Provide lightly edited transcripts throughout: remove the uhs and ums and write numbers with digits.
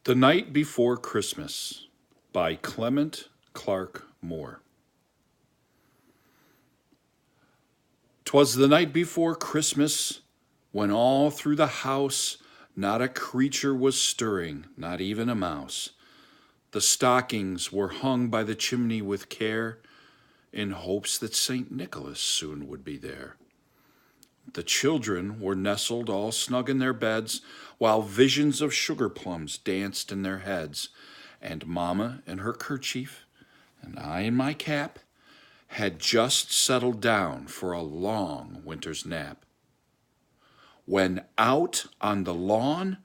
The Night Before Christmas by Clement Clark Moore. 'Twas the night before Christmas, when all through the house not a creature was stirring, not even a mouse. The stockings were hung by the chimney with care, in hopes that St. Nicholas soon would be there. The children were nestled all snug in their beds, while visions of sugar plums danced in their heads, and Mamma in her kerchief, and I in my cap, had just settled down for a long winter's nap. When out on the lawn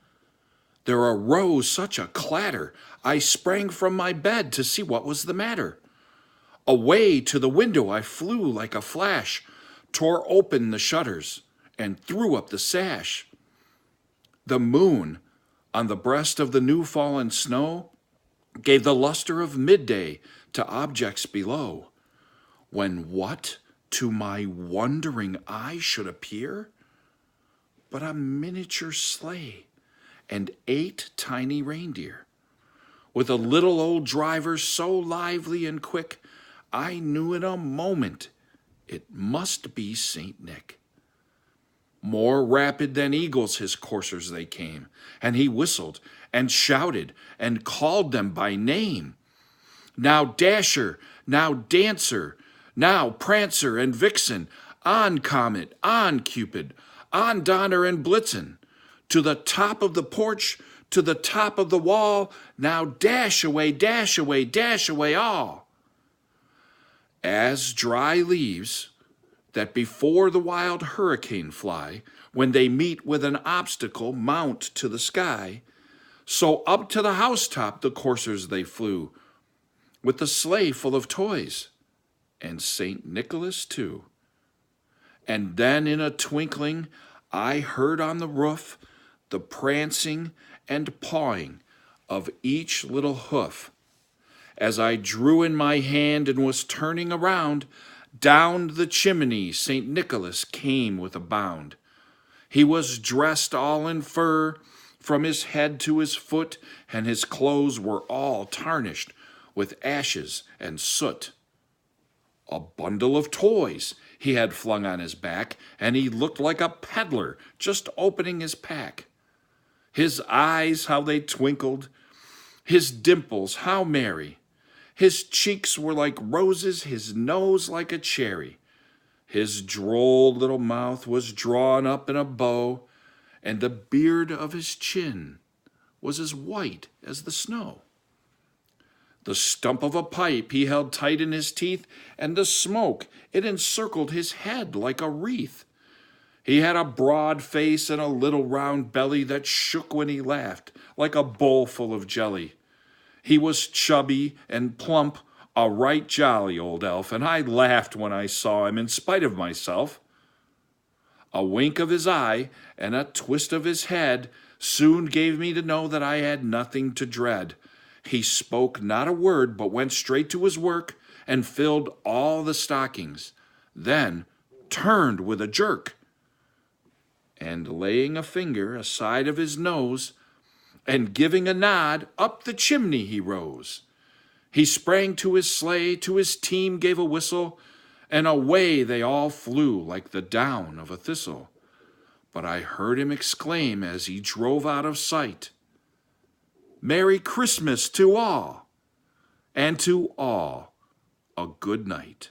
there arose such a clatter, I sprang from my bed to see what was the matter. Away to the window I flew like a flash, tore open the shutters, and threw up the sash. The moon, on the breast of the new-fallen snow, gave the luster of midday to objects below, when what to my wondering eye should appear but a miniature sleigh and 8 tiny reindeer, with a little old driver so lively and quick, I knew in a moment it must be St. Nick. More rapid than eagles his coursers they came, and he whistled and shouted and called them by name. Now Dasher, now Dancer, now Prancer and Vixen, on Comet, on Cupid, on Donner and Blitzen, to the top of the porch, to the top of the wall, now dash away, dash away, dash away all. As dry leaves that before the wild hurricane fly, when they meet with an obstacle mount to the sky, so up to the housetop the coursers they flew, with the sleigh full of toys, and St. Nicholas too. And then in a twinkling I heard on the roof the prancing and pawing of each little hoof. As I drew in my hand and was turning around, down the chimney St. Nicholas came with a bound. He was dressed all in fur, from his head to his foot, and his clothes were all tarnished with ashes and soot. A bundle of toys he had flung on his back, and he looked like a peddler just opening his pack. His eyes, how they twinkled, his dimples, how merry. His cheeks were like roses, his nose like a cherry. His droll little mouth was drawn up in a bow, and the beard of his chin was as white as the snow. The stump of a pipe he held tight in his teeth, and the smoke, it encircled his head like a wreath. He had a broad face and a little round belly that shook when he laughed, like a bowl full of jelly. He was chubby and plump, a right jolly old elf, and I laughed when I saw him in spite of myself. A wink of his eye and a twist of his head soon gave me to know that I had nothing to dread. He spoke not a word, but went straight to his work and filled all the stockings, then turned with a jerk, and laying a finger aside of his nose, and giving a nod, up the chimney he rose. He sprang to his sleigh, to his team gave a whistle, and away they all flew like the down of a thistle. But I heard him exclaim as he drove out of sight, "Merry Christmas to all, and to all a good night."